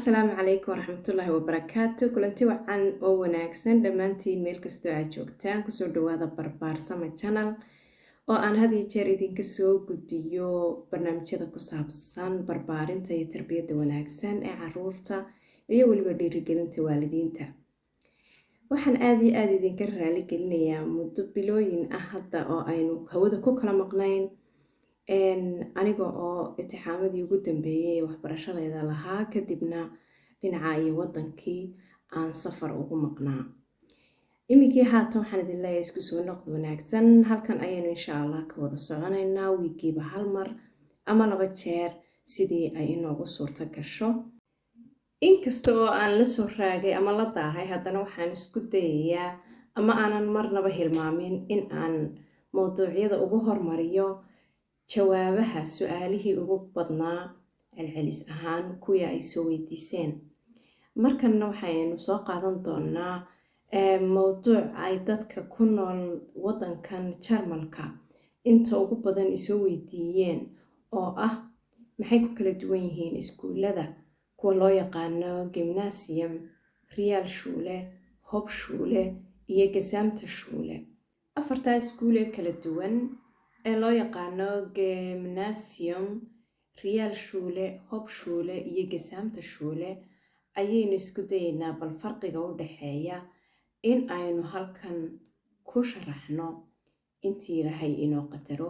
Asalaamu calaykum waraxmatullaahi wabarakaatu. Kulanti wacan oo wanaagsan dhammaantiin meel kastoo aad joogtaan. Kusoo dhawaada Barbaarsama Channel oo aan had iyo jeer idinka soo gudbiyo barnaamijyada ku saabsan barbaarinta iyo tarbiyadda wanaagsan ee caruurta iyo weliba dhiirigelinta waalidiinta. Waxaan aad iyo aad idinka raali gelinayaa muddo bilooyin ah hadda oo aynu hawada ku kala maqnayn aniga oo imtixaamadii ugu dambeeyay waxbarashadayda lahaa kadibna dhinaca iyo wadankii aan safar ugu maqnaa. Iminkii haatan waxaan idin leeyahay isku soo noqod wanaagsan. Halkan ayaynu insha Allah ka wada soconaynaa wiigiiba hal mar ama 2 jeer sidii ay inoogu suurto gasho. Inkasta oo aan la soo raagay ama la daahay, haddana waxaan isku dayayaa ama aanan marnaba hilmaamin in aan mowduucyada ugu hormariyo jawaabaha su'aalihii ugu badnaa celcelis ahaan kuwii ay soo weydiiseen. Markanna waxaynu soo qaadan doonaa mowduuc ay dadka ku nool wadankan Jarmalka inta ugu badan isoo weydiiyeen oo ah maxay ku kala duwan yihiin iskuulada kuwa loo yaqaano Gymnasium, Realschule, Hauptschule iyo Gesamtschule. Afartaa iskuul ee kala duwan ee loo yaqaano Gymnasium, Realschule, Hauptschule iyo Gesamtschule ayaynu isku dayaynaa bal farqiga u dhaxeeya in aynu halkan ku sharaxno intii Ilaahay inoo qadaro.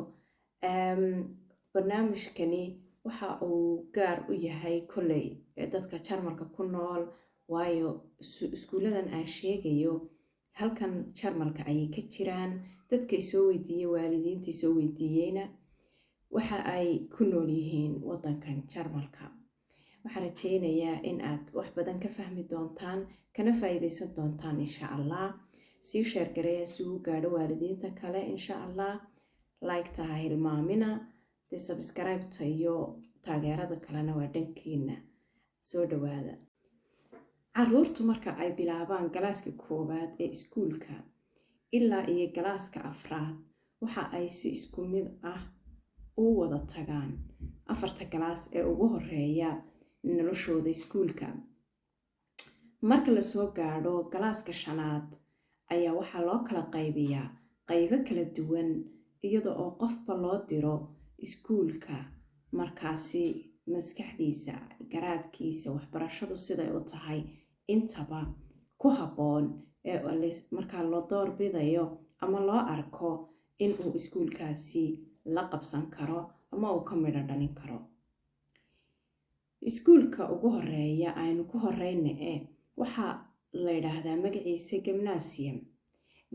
Barnaamijkani waxa uu gaar u yahay kolley dadka Jarmalka ku nool, waayo iskuuladan aan sheegayo halkan Jarmalka ayay ka jiraan. Dadka isoo weydiiyey, waalidiinta isoo weydiiyeyna waxa ay ku nool yihiin wadankan Jarmalka. Waxaan rajaynayaa in aad wax badan ka fahmi doontaan kana faa'iideysan doontaan insha Allah. Sii share gareeya si uu gaadho waalidiinta kale insha Allah. Like-ta ha hilmaamina, subscribe-ta iyo taageerada kalena waa dhankiina. Soo dhawaada. Caruurtu marka ay bilaabaan galaaska 1aad ee iskuulka ilaa iyo galaaska 4aad waxa ay si isku mid ah u wada tagaan 4 galaas ee ugu horeeya noloshooda iskuulka. Marka la soo gaadho galaaska 5aad ayaa waxaa loo kala qaybiyaa qaybo kala duwan iyadoo oo qofba loo diro iskuulka markaasi maskaxdiisa, garaadkiisa, waxbarashadu siday u tahay intaba ku habboon ee markaa loo doorbidayo ama loo arko in uu iskuulkaasi la qabsan karo ama uu ka midho dhalin karo. Iskuulka ugu horeeya aynu ku horeyna waxa la yiraahdaa magaciisa Gymnasium.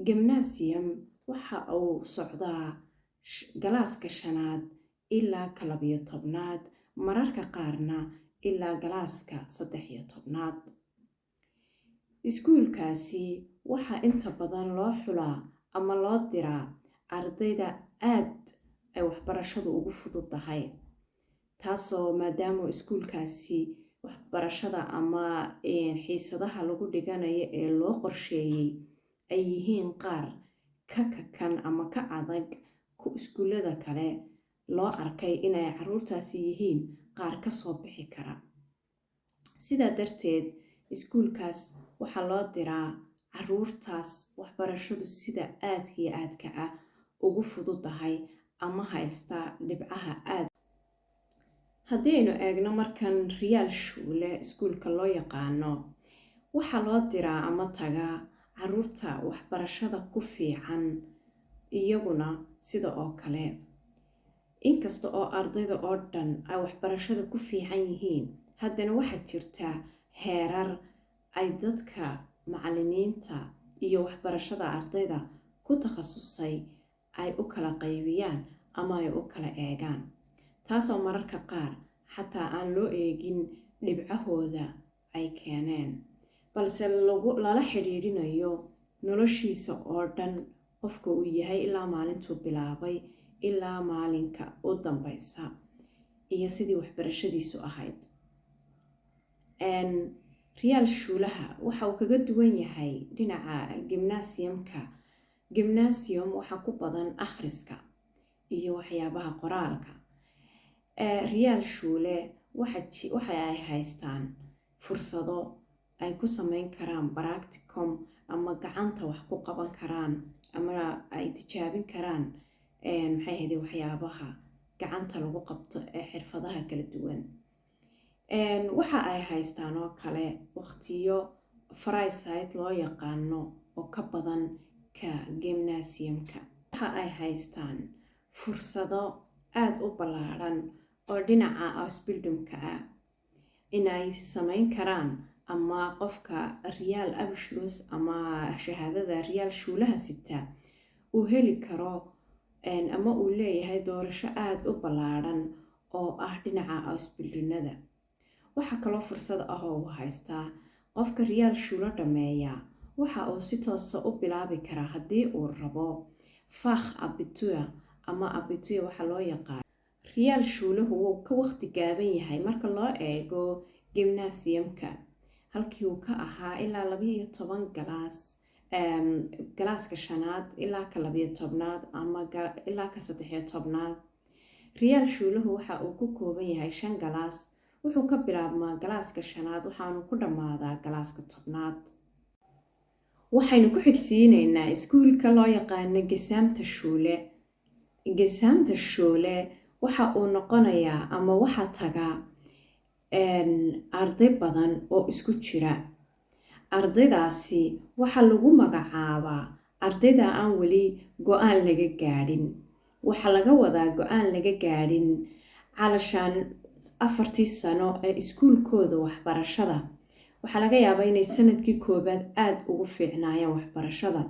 Gymnasium waxa uu socdaa galaaska 5aad ilaa ka 12aad, mararka qaarna ilaa galaaska 13aad. Iskuulkaasi waxa inta badan loo xulaa ama loo diraa ardayda aad ay waxbarashadu ugu fududahay, taasoo maadaama iskuulkaasi waxbarashada ama xiisadaha lagu dhiganayo ee loo qorsheeyay ay yihiin qaar ka kakan ama ka adag ku iskuulada kale, loo arkay inay caruurtaasi yihiin qaar ka soo bixi kara. Sidaa darteed iskuulkaas waxaa loo diraa caruurtaas waxbarashadu sida aadka ah ugu fududahay ama haysta dhibcaha aad. Haddii aynu eegno markan Realschule iskuulka loo yaqaano, waxaa loo diraa ama tagaa caruurta waxbarashada ku fiican iyaguna sida oo kale. Inkasta oo ardayda oo dhan ay waxbarashada ku fiican yihiin, haddana waxaa jirta heerar ay dadka macallimiinta iyo waxbarashada ardayda ku takhasusay ay u kala qaybiyaan ama ay u kala eegaan, taasoo mararka qaar xataa aan loo eegin dhibcahooda ay keeneen, balse lala xidhiidhinayo noloshiisa oo dhan qofka uu yahay ilaa maalintuu bilaabay ilaa maalinka u dambaysa iyo sidii waxbarashadiisu ahayd. Realschulaha waxa uu kaga duwan yahay dhinaca Gymnasiumka. Gymnasium waxa ku badan akhriska iyo waxyaabaha qoraalka. Realschule waxa ay haystaan fursado ay ku samayn karaan practicum ama gacanta wax ku qaban karaan ama ay tijaabin karaan maxay ahayd waxyaabaha gacanta lagu qabto ee xirfadaha kala duwan. waxa ay haystaan oo kale waqtiyo Freizeit loo yaqaano oo ka badan ka gymnasiumka. waxa ay haystaan fursado aad u ballaaran oo dhinaca Ausbildungka ah inay samayn karaan ama qofka Real Abschluss ama shahaadada Real Schulaha sita uu heli karo ama uu leeyahay doorasho aad u ballaaran oo ah dhinaca Ausbildunada. waxa kaloo fursad ah oo haystaa qofka Real Schule dhameeya waxa uu si toos ah u bilaabi karaa haddii uu rabo Fach Abitur ama Abitur waxa loo yaqaan. Real Schule wuu ka waqti gaaban yahay marka loo eego gymnasiumka halkii uu ka ahaa ilaa 12 galaas galaaska 5aad ilaa ka 12aad ama ilaa ka 13aad. Real Schule waxa uu ku kooban yahay 5 galaas wuxuu ka bilaabmaa galaaska 5aad waxaanu ku dhamaadaa galaaska 10aad. waxaynu ku xigsiinaynaa iskuulka loo yaqaan Gesamte Schule. Gesamte Schule waxa uu noqonayaa ama waxa taga arday badan oo isku jira. ardaydaasi waxa lagu magacaabaa ardayda aan weli go'aan laga gaadhin. waxa laga wadaa go'aan laga gaadhin calashaan 4 sano ee iskuulkooda waxbarashada. waxa laga yaabaa inay sanadkii koobaad aad ugu fiicnaayeen waxbarashada,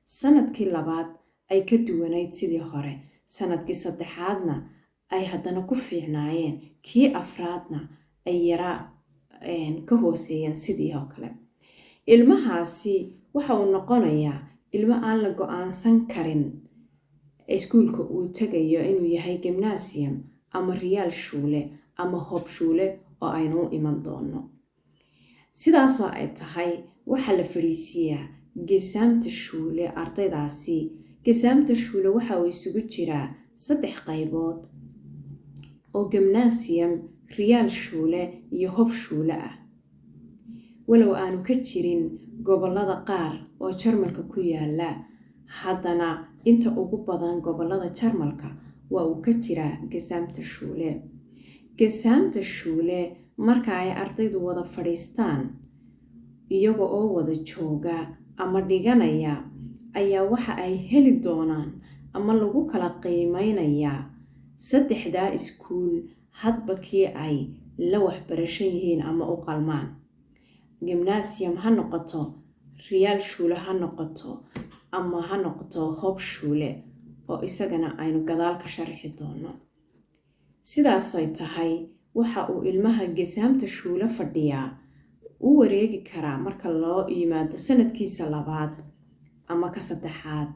sanadkii labaad ay ka duwanayd sidii hore, sanadkii saddexaadna ay haddana ku fiicnaayeen, kii afraadna ay yara ka hooseeyeen sidii oo kale. ilmahaasi waxa uu noqonayaa ilmo aan la go'aansan karin iskuulka uu tagayo inuu yahay gymnasium ama Real Schule ama Hauptschule oo aynu u iman doono. sidaasoo ay tahay waxa la fariisiyaa Gesamte Schule ardaydaasi. Gesamte Schule waxa uu isugu jiraa 3 qaybood oo gymnasium, Real Schule iyo Hauptschule ah. walow aanu ka jirin gobolada qaar oo Jarmalka ku yaala, haddana inta ugu badan gobolada Jarmalka waa uu ka jiraa Gesamte Schule. Gesamte Schule marka ay ardaydu wada fadhiistaan iyaga oo wada jooga ama dhiganaya ayaa waxa ay heli doonaan ama lagu kala qiimeynayaa 3 iskuul hadba kii ay la waxbarashan yihiin ama u qalmaan. Gymnasium ha noqoto, Real Schule ha noqoto ama ha noqoto Hauptschule oo isagana aynu gadaal ka sharxi doono. sidaas ay tahay waxa uu ilmaha Gesamte Schule fadhiyaa u wareegi karaa marka loo yimaado sanadkiisa 2aad ama ka 3aad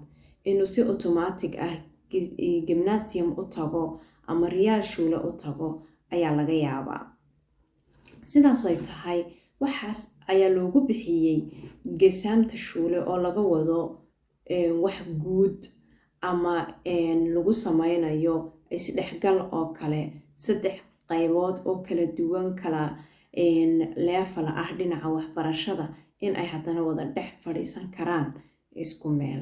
inuu si automatic ah gymnasium u tago ama Real Schule u tago ayaa laga yaabaa. sidaas ay tahay waxaas ayaa loogu bixiyay Gesamte Schule oo laga wado wax guud ama lagu sameynayo isdhexgal oo kale 3 qaybood oo kala duwan kala level ah dhinaca waxbarashada in ay haddana wada dhex fadhiisan karaan isku meel.